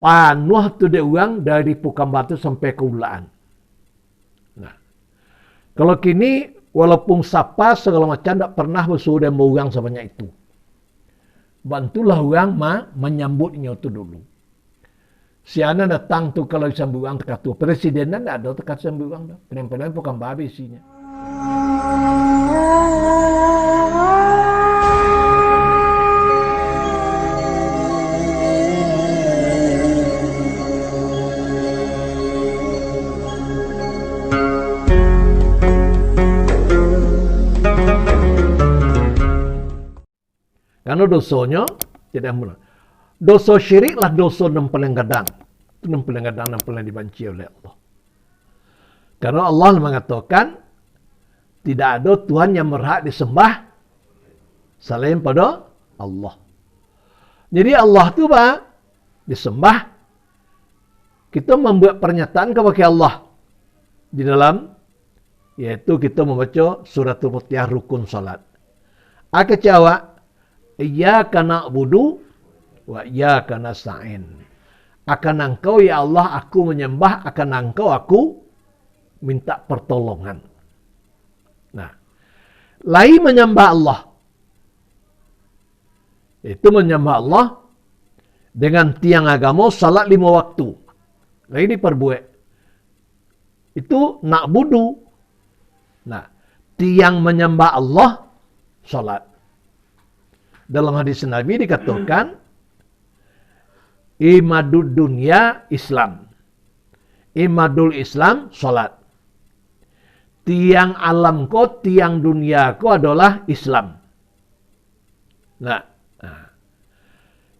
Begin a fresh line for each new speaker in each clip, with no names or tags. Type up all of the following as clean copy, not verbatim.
panuh tu dia orang dari Pukan Batu sampai ke Ulaan. Nah, kalau kini walaupun sapa segala macam tak pernah bersuruh dia orang sebanyak itu. Bantulah orang menyambutnya tu dulu. Si Ana datang tu kalau disambut orang dekat tu. Presiden tak ada dekat sambut orang tu. Pening-pening bukan babi isinya. Karena dosanya tidak mula. Dosa syiriklah dosa yang paling gadang. Itu yang paling gadang yang paling dibenci oleh Allah. Karena Allah mengatakan tidak ada Tuhan yang berhak disembah selain pada Allah. Jadi Allah itu disembah. Kita membuat pernyataan kepada Allah di dalam, yaitu kita membaca suratul Fatihah rukun salat. Aku jawab, Iyyaka na'budu wa iyyaka nasta'in. Akan Engkau ya Allah aku menyembah, akan Engkau aku minta pertolongan. Nah, lain menyembah Allah. Itu menyembah Allah dengan tiang agama salat 5 waktu. Lain diperbuat. Itu na'budu. Nah, tiang menyembah Allah salat. Dalam hadis Nabi dikatakan imadud dunya Islam. Imadul Islam salat. Tiang alamku, tiang duniaku adalah Islam. Nah,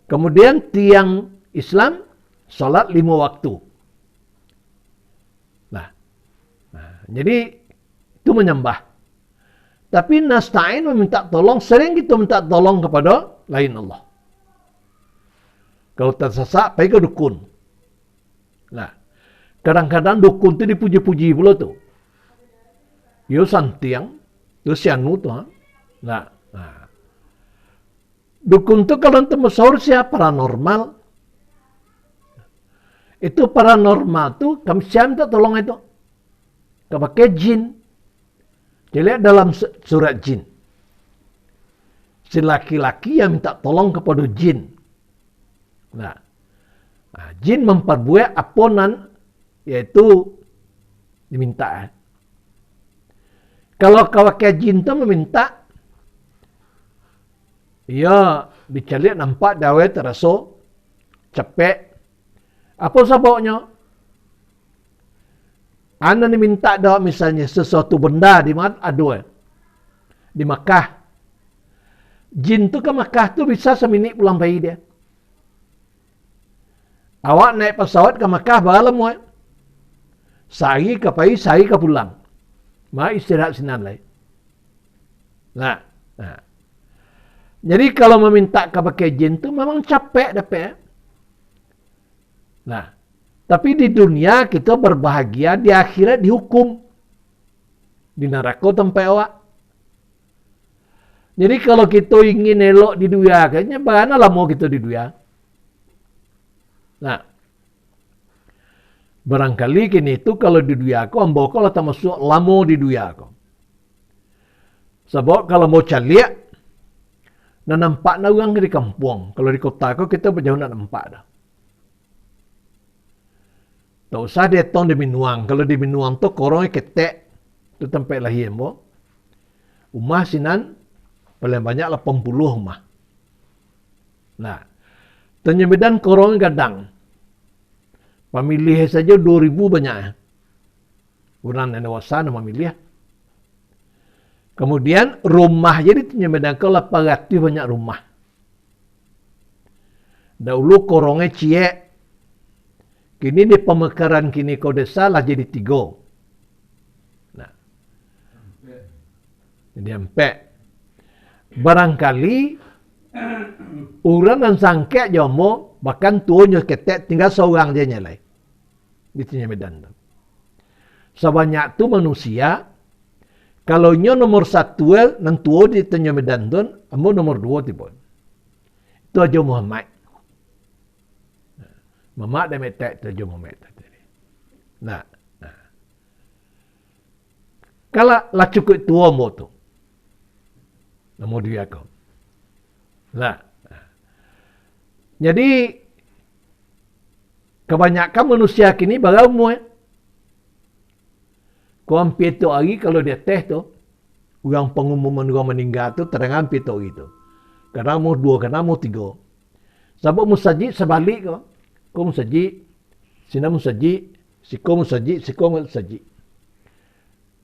kemudian tiang Islam salat 5 waktu. Nah, jadi itu menyembah. Tapi nasta'in meminta tolong, sering kita minta tolong kepada lain Allah. Kalau tersesat, pergi ke dukun. Nah, kadang-kadang dukun itu dipuji-puji pula tu. Yo santiang, yo sianu tu. Nah. Dukun itu kalau untuk mesur siapa paranormal. Itu paranormal tu, kami siapa minta tolong itu. Kepakai jin. Jadi dalam surat jin. Si laki-laki yang minta tolong kepada jin. Nah, jin memperbuat aponan, yaitu diminta. Kalau kawakai jin itu meminta, ia dicari nampak dawe terasa capek. Apa sebabnya? Anda minta dah misalnya sesuatu benda di mana ada di Makkah. Jin tu ke Makkah tu bisa seminit pulang bayi dia. Awak naik pesawat ke Makkah balam we. Sehari ke bayi, sehari ke pulang. Ma istirahat sinan lain. Nah. Jadi kalau meminta ke pakai jin tu memang capek dapat. Nah. Tapi di dunia kita berbahagia, di akhirat dihukum. Di neraka tempat awak. Jadi kalau kita ingin elok di dunia, kayaknya bagaimana mau kita di dunia? Nah, barangkali kini itu kalau di dunia aku, ambo kalau tak masuk lama di dunia aku. Sebab kalau mau caliak, nak nampak na orang di kampung. Kalau di kota aku, kita berjauh nak nampak dah. Tak usah dia tong di Minuang. Kalau di Minuang tu korongnya ketek. Itu tempat lahir mo. Rumah sinan paling banyak 80 rumah. Nah, Tanya Medan korongnya gadang. Pemilih saja 2,000 banyak. Orang yang dewasa nama pemilih. Kemudian rumah jadi Tanya Medan ke 800 banyak rumah. Dahulu korongnya ciek. Kini di pemekaran kini kau desa lah jadi 3. Nah. Jadi 4. Barangkali orang dan sangkek jomo bahkan tuanya ketek tinggal seorang dia nyalai. Di Tanya Medan. Sebanyak tu manusia kalau nyo nomor 1 nang tuo di Tanya Medan tu, amo nomor 2 tiba. Itu aja Muhammad. Mamak dah metek tujuh mamak tadi. Nah. Kalau lah cukup tua mo tu. Namo dia kau. Nah. Jadi kebanyakan manusia kini bagai umur. Kau hampir tu hari kalau dia teh tu, orang pengumuman orang meninggal tu terang hampir tu gitu. Kadang umur 2, kadang umur 3. Sebab musajid sebalik kau. Kau musajid, sina musajid, siko musajid, siko musajid.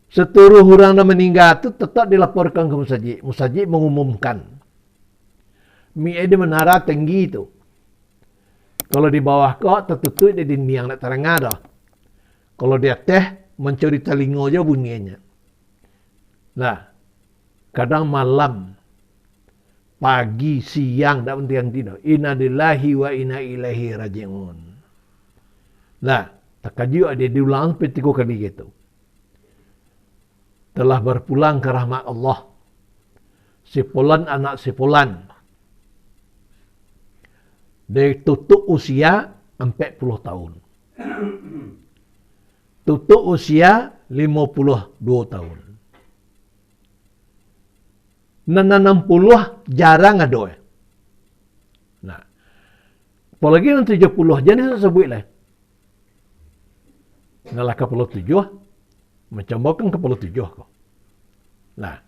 Seluruh orang yang meninggal tu tetap dilaporkan ke musajid. Musajid mengumumkan. Mi di menara tinggi tu. Kalau di bawah kau tertutup di dinding nak terang ada. Kalau dia teh mencuri telinga je bunyinya. Nah, kadang malam, pagi, siang, tak penting tidak. Inna lillahi wa inna ilaihi raji'un. Nah, tak kaji dia diulang sampai 3 kali gitu. Telah berpulang ke rahmat Allah. Si Fulan anak si Fulan. Dia tutup usia 40 tahun. Tutup usia 52 tahun. 60 jarang ada. Nah, apalagi yang 70 jenis sebut lah. Ngalah ke 47, macam bukan ke 47 kau. Nah,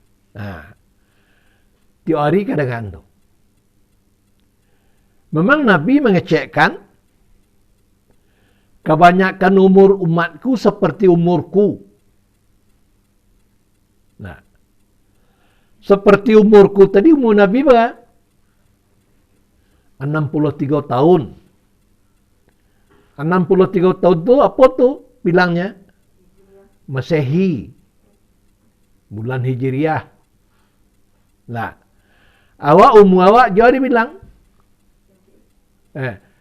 teori kadang tu. Memang Nabi mengecekkan kebanyakan umur umatku seperti umurku. Nah, seperti umurku tadi umur Nabi berapa? 63 tahun. 63 tahun tu apa tu bilangnya? Masehi. Bulan Hijriah. Nah, awak umur awak jauh dibilang.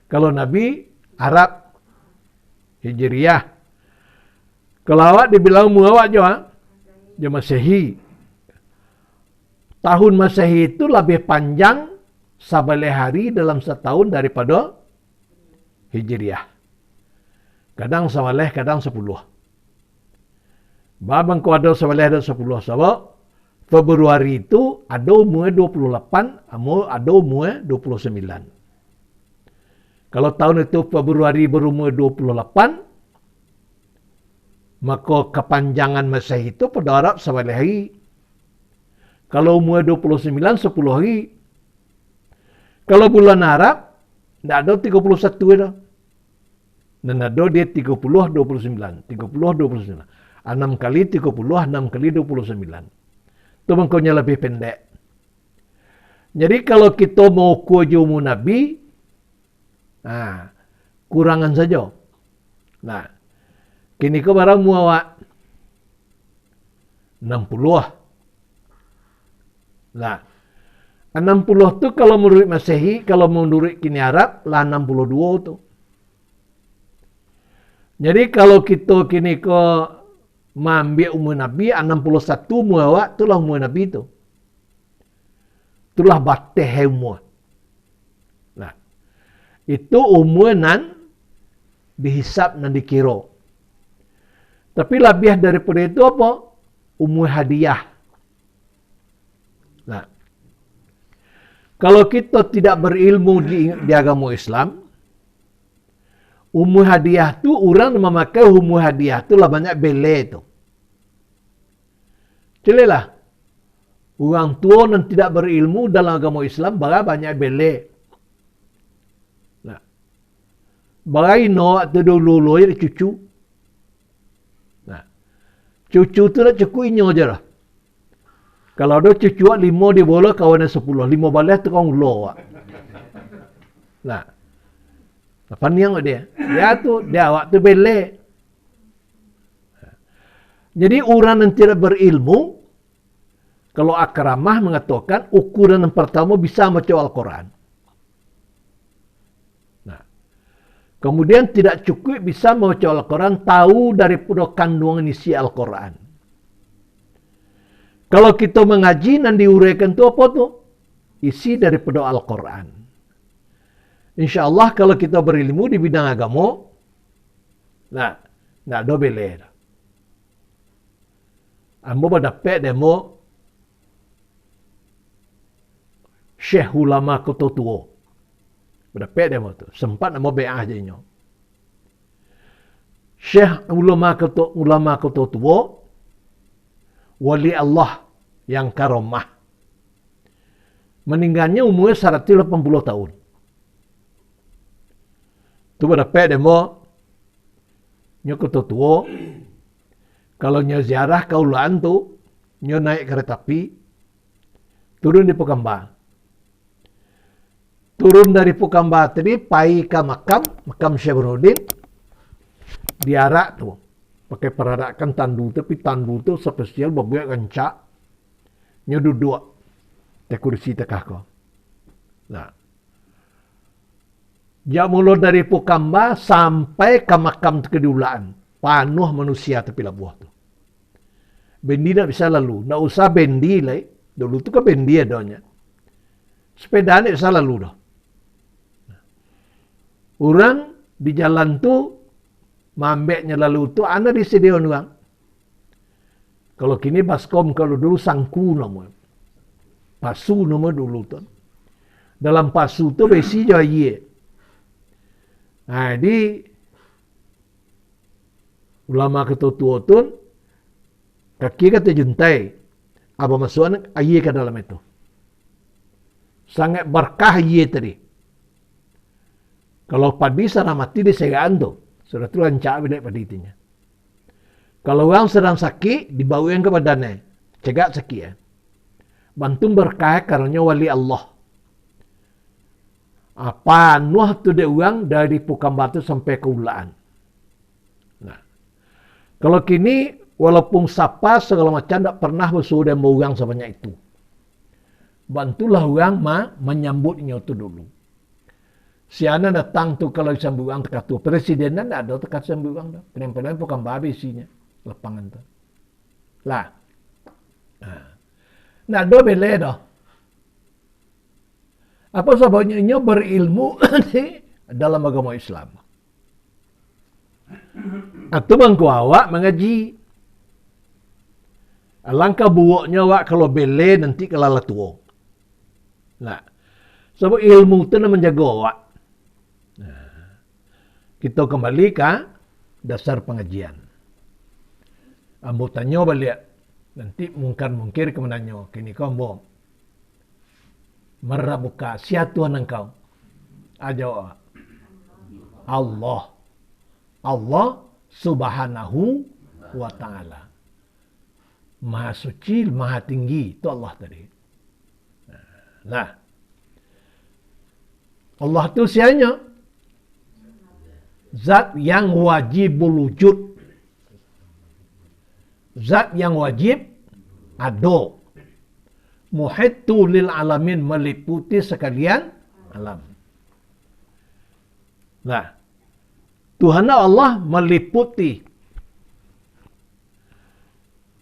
Kalau Nabi Arab Hijriah. Kalau awak dibilang umur awak jauh, dia Masehi. Tahun Masehi itu lebih panjang sabaleh hari dalam setahun daripada Hijriah. Kadang sabaleh, kadang 10. Babang kau ada sabaleh ada 10. Sebab Februari itu ada umur 28, ada umur 29. Kalau tahun itu Februari berumur 28, maka kepanjangan Masehi itu pada Arab sabaleh hari. Kalau umur 29, 10 hari. Kalau bulan Arab, tidak ada 31 itu. Dan ada dia 30, 29. 30, 29. 6 kali 30, 6 kali 29. Itu makanya lebih pendek. Jadi kalau kita mau ukur umur Nabi, kurangan saja. Nah, kini kau barang muawak 60. Nah, 60 tu kalau menurut Masehi, kalau menurut kini Arab, lah 62 tu. Jadi kalau kita kini kau mengambil umur Nabi, 61 muawak, itulah umur Nabi tu. Itulah batas umur. Nah, itu umur nan dihisap dan dikira. Tapi lebih daripada itu apa? Umur hadiah. Nah, kalau kita tidak berilmu di agama Islam, umur hadiah tu orang memakai umur hadiah tu lah banyak bele tu. Celilah. Orang tua yang tidak berilmu dalam agama Islam banyak bele. Nah, bagai no tu dulu ya cucu. Nah, cucu tu nak cukup inyo je lah. Kalau ada cucu 5 di bola kawan 10, 5 balas tu kau ulo. Nah, apa niang dia? Dia awak tu bele. Jadi orang yang tidak berilmu, kalau Akramah mengatakan ukuran yang pertama bisa baca Al-Quran. Nah, kemudian tidak cukup bisa membaca Al-Quran, tahu daripada kandungan isi Al-Quran. Kalau kita mengaji dan diuraikan itu apa tu? Isi daripada Al-Quran. Insya Allah kalau kita berilmu di bidang agama, nah, nggak ada bele. Ambo berdapat demo Syekh ulama kota tua. Berdapat demo tu. Sempat nama be'ah je nyo. Syekh ulama kota tua, wali Allah yang karomah. Meninggalnya umurnya 180 tahun. Tu berdapat demo nyo kota tua. Kalau nyo ziarah kaulaan tu, nyo naik kereta api, turun di Pukamba. Turun dari Pukamba tadi, pai ke makam Syekh Burhanuddin, diarak tu. Pakai perarakan tandu, tapi tandu tu spesial berbuat kencak. Nyo duduk di kursi tekah ko. Nah. Dia mula dari Pukamba sampai ke makam kedulaan. Panuh manusia tepi labuh tu. Bendi tak bisa lalu. Tak usah bendi lah. Dulu tu kan bendi adanya. Sepeda tak bisa lalu dah. Orang di jalan tu, mambeknya lalu tu, anda disediakan orang. Kalau kini baskom, kalau dulu sangku nama. Pasu nama dulu tu. Dalam pasu tu besi jauh ye. Nah, di ulama ketua tu, kaki kata juntai, apa maksudnya aye ke dalam itu. Sangat berkah aye tadi. Kalau padi sana mati di segaan tu, sudah tu lancak beda padi itinya. Kalau orang sedang sakit, dibawa yang ke badannya, cegak sakit ya. Bantu berkah karena wali Allah. Apa nuh tu dia orang dari Pukambatu sampai ke Ulaan. Kalau kini, walaupun sapa segala macam, tak pernah bersuruh dan berurang sebanyak itu. Bantulah orang menyambutnya itu dulu. Siana datang tu kalau disambut orang tekat tu. Presiden tak ada tekat sambut orang. Pening-pening bukan babi isinya. Lapangan tu. Lah. Nah, ada bela dah. Apa sebabnya berilmu dalam agama Islam. Atau bangku awak mengaji. Alangkah buaknya awak kalau bele nanti kelala tua. Nah, sebab ilmu itu nak menjaga awak. Nah, kita kembali ke dasar pengajian. Ambo tanya balik. Nanti mungkir ke menanya. Kini kau ambo. Merabuka. Siapa Tuhan engkau? Ajawab. Allah. Allah subhanahu wa ta'ala. Maha suci, maha tinggi. Itu Allah tadi. Nah. Allah itu sianya. Zat yang wajibul wujud. Zat yang wajib ada. Muhittu lil alamin, meliputi sekalian alam. Nah. Tuhan Allah meliputi.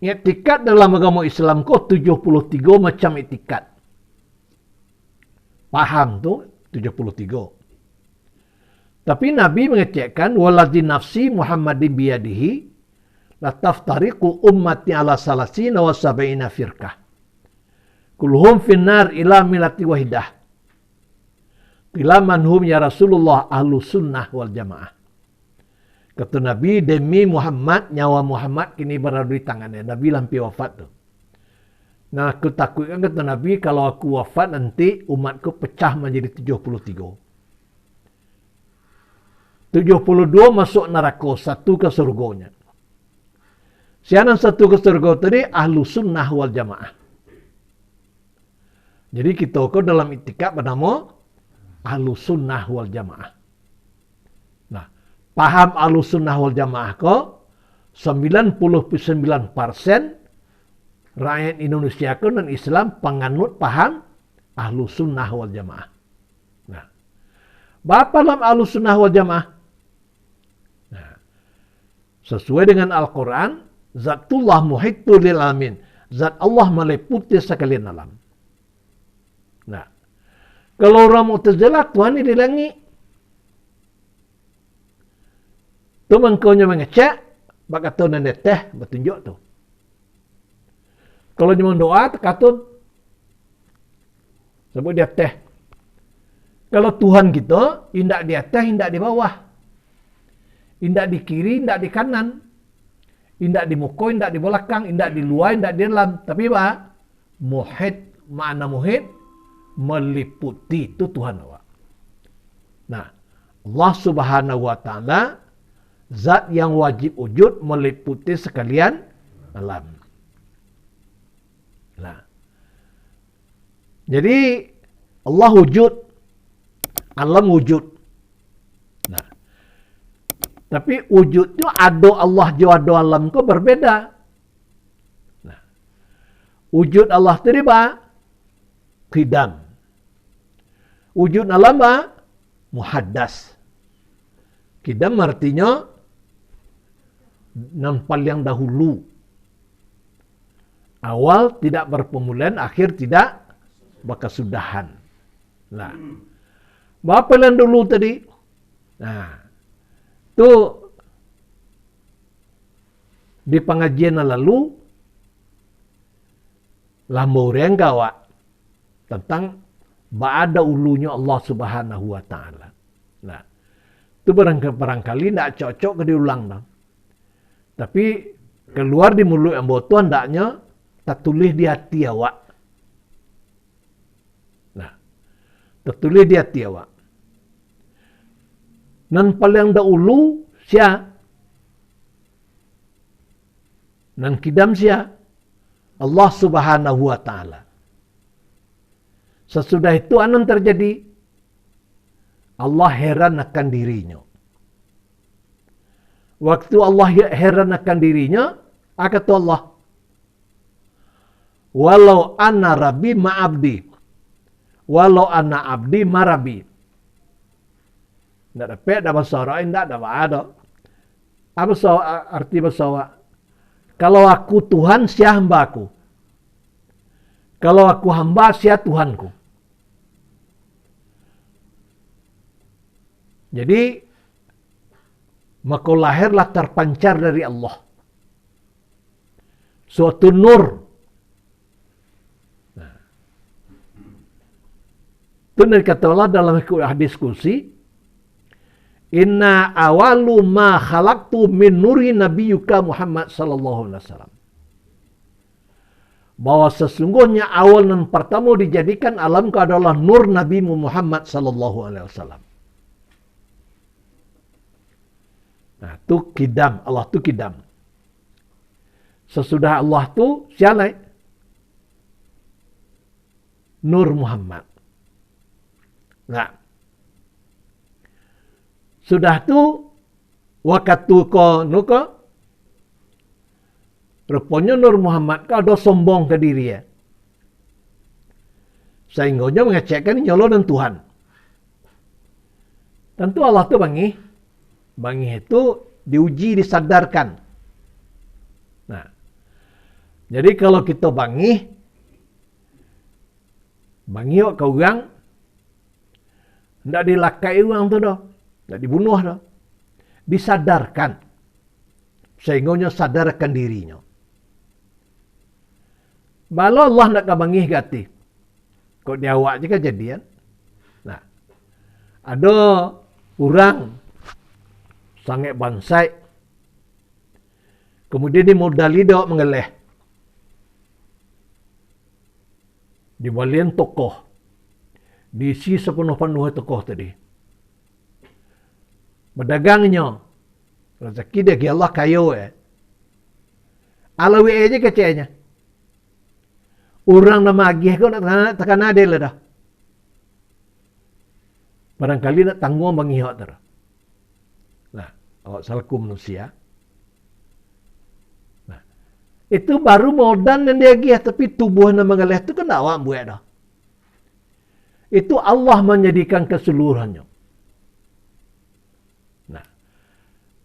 Etikat dalam agama Islam kok 73 macam etikat. Paham tu 73. Tapi Nabi mengecekkan waladzi nafsi Muhammadin biyadihi la taftariqu ummati ala salasina wa sab'ina firqah. Kulhum finnar ila milati wahidah. Qila manhum ya Rasulullah ahlu sunnah wal jamaah. Kata Nabi, demi Muhammad, nyawa Muhammad kini berada di tangannya. Nabi lampi wafat tu. Nah, aku takutkan kata Nabi, kalau aku wafat nanti umatku pecah menjadi 73. 72 masuk neraka, satu ke surganya. Siapa satu ke surga tadi? Ahlu sunnah wal jamaah. Jadi kita kau dalam itikad bernama ahlu sunnah wal jamaah. Paham Ahlus Sunnah wal Jamaah ko 99% rakyat Indonesia ko dan Islam penganut paham Ahlus Sunnah wal Jamaah. Nah, apa dalam Ahlus Sunnah wal Jamaah? Nah, sesuai dengan Al-Quran, Zatullah muhittu lil alamin. Zat Allah meliputi sekalian alam. Nah, kalau orang Mu'tazilah Tuhan di langit. Tu mengkonya mengecek, bak kata nanda teh bertunjuk tu. Kalau cuma doa, tekatun. Sebut dia teh. Kalau Tuhan kita, indak di atas, indak di bawah. Indak di kiri, indak di kanan. Indak di muka, indak di belakang, indak di luar, indak di dalam. Tapi apa? Muhit, makna muhit, meliputi. Itu Tuhan awak. Nah, Allah Subhanahu wa Ta'ala, zat yang wajib wujud meliputi sekalian alam. Nah, jadi Allah wujud, alam wujud. Nah, tapi wujud itu ada Allah jo ada alam ko berbeda. Nah, wujud Allah itu apa? Qidam. Wujud alam apa? Muhaddas. Qidam artinya nampal yang dahulu. Awal tidak berpemulihan, akhir tidak berkesudahan. Nah, apa yang dulu tadi? Nah, itu di pengajian lalu lambau renggawa tentang ba'ada ulunya Allah Subhanahu wa Ta'ala. Nah, itu barangkali tidak cocok ke diulang dah. Tapi keluar di mulut yang botol hendaknya tak tulis di hati awak. Nah, tertulis di hati awak. Nan paling dahulu sia. Nan kidam sia. Allah Subhanahu wa Ta'ala. Sesudah itu anan terjadi. Allah heran akan dirinya. Waktu Allah heran akan dirinya, kata Allah, walau anna rabbi ma'abdi, walau anna abdi marabi. Tidak dapat, tidak bersorak, tidak ada. Apa arti bersorak? Kalau aku Tuhan, siapa hambaku? Kalau aku hamba, siapa Tuhanku? Jadi, maka lahirlah terpancar dari Allah suatu nur. Nah, itu dari kata Allah dalam hadis kursi, inna awalu ma khalaqtu min nuri nabiyyuka Muhammad sallallahu alaihi wasallam. Bahwa sesungguhnya awal dan pertama dijadikan alamku adalah nur Nabi Muhammad sallallahu alaihi wasallam. Nah, itu kidam. Allah itu kidam. Sesudah Allah itu siapa? Nur Muhammad. Nah, sudah itu waktu ko nuko rupanya Nur Muhammad kau ada sombong ke diri ya. Sehingga mengecekkan nyolong dan Tuhan. Tentu Allah itu Bangi itu diuji, disadarkan. Nah, jadi kalau kita bangi kau orang, tidak dilakai orang tu dah, tidak dibunuh dah, disadarkan, sehingga sadarkan dirinya. Kalau Allah nak bangi gati, kau dia awak je kejadian. Nah, ada orang sangat bansai. Kemudian dimodali dia mengeleh. Dibalian tokoh. Diisi sepenuh-penuh tokoh tadi. Berdagangnya. Rezeki dia ke Allah kayo Alawi aja kecenya. Orang nama agih kau nak tekan adil dah. Barangkali nak tanggung bangihak dah. Nah, awak selaku manusia. Nah, itu baru modal yang dia gih, tapi tubuh yang mengalah itu kan awak buat dah. Itu Allah menjadikan keseluruhannya. Nah,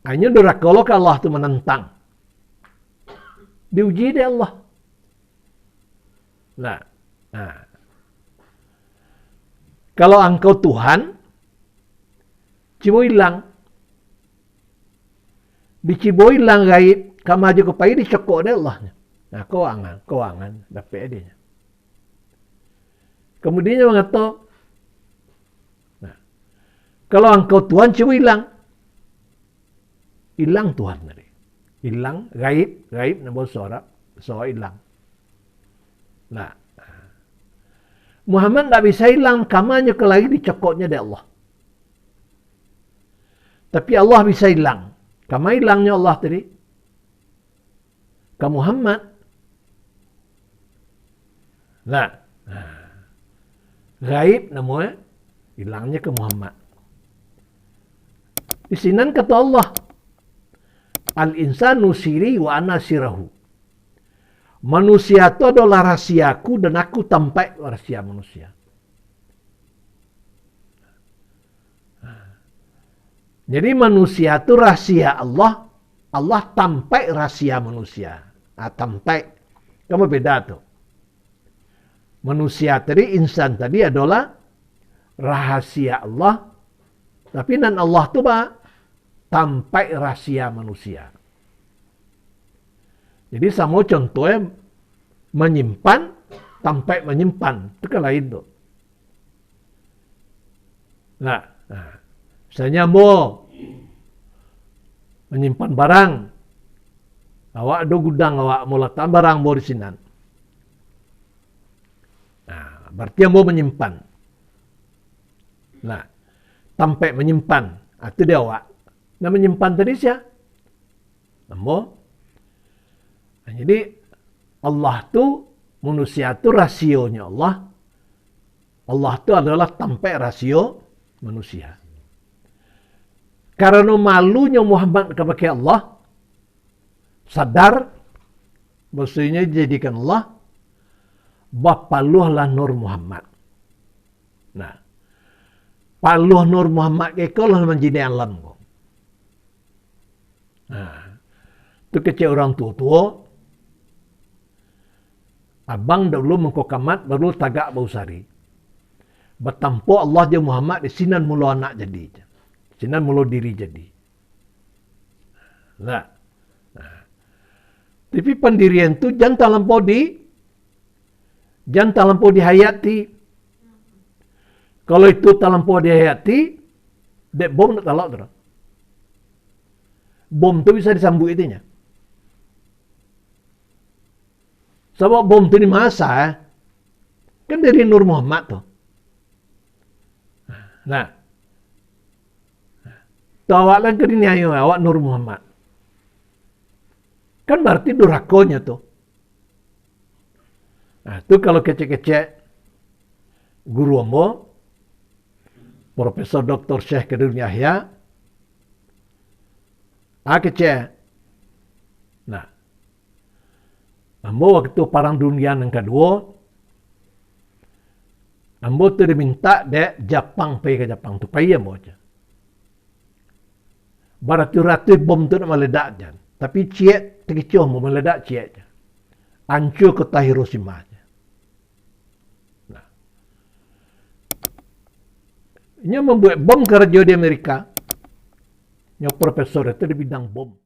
hanya kalau Allah itu menentang. Diuji dia Allah. Nah. Kalau engkau Tuhan, cuma hilang. Diciboi lang gaib, kamaju ke pai dicokok deh Allah. Nah, keuangan, dapat dia. Kemudian dia mengatakan, nah, kalau engkau Tuhan coba hilang Tuhan tadi. Hilang, gaib, nama suara hilang. Nah, Muhammad tak bisa hilang, kamanya ke lagi dicokoknya dari Allah. Tapi Allah bisa hilang. Kama hilangnya Allah tadi. Ke Muhammad. Nah, gaib namanya hilangnya ke Muhammad. Di sini kata Allah, Al-insanu siri wa ana sirahu. Manusia itu adalah rahasiaku dan aku tampak rahasia manusia. Jadi manusia itu rahasia Allah, Allah tampak rahasia manusia. Tampak, kamu beda tuh. Manusia tadi, insan tadi adalah rahasia Allah, tapi nan Allah tuh tampak rahasia manusia. Jadi sama contohnya menyimpan, tampak menyimpan. Itu kan lain tuh. Nah, misalnya mau menyimpan barang. Awak ada gudang, awak mau letak barang mau di sini. Nah, berarti mau menyimpan. Nah, tampak menyimpan. Itu dia awak. Nah, menyimpan tadi siapa? Mau. Nah, jadi Allah tu, manusia tu rasionya Allah. Allah tu adalah tampak rasio manusia. Karena malunya Muhammad kepada Allah, sadar, maksudnya jadikan Allah, bapaluhlah Nur Muhammad. Nah, paluh Nur Muhammad kekolah menjadi alam. Nah, itu kecil orang tua, abang dulu mengkokamat baru tagak bausari. Bertampu Allah dia Muhammad di sinan mulu anak jadi. Sinan mulu diri jadi. Nah. Tapi pendirian tu jangan terlampau dihayati. Kalau itu terlampau dihayati, dek bom nak talak terus. Bom tu bisa disambut itunya. Sebab bom tu dimasa, kan dari Nur Muhammad tu. Nah, tawalan ke dunia ayo, awak Nur Muhammad. Kan berarti durakonya tuh. Nah, itu kalau kecek-kecek guru ombo, Profesor Dr. Syekh Kadir Yahya, kecek. Nah, ambo waktu Perang Dunia yang kedua, ambo tu diminta dek Jepang pergi ke Jepang tu pergi ambo aja. Baratus-ratus bom tu nak meledak aja. Tapi ciek terkecoh mau meledak ciek aja. Hancur kota Hiroshima aja. Nah. Ini membuat bom kerja di Amerika. Yang profesor itu di bidang bom.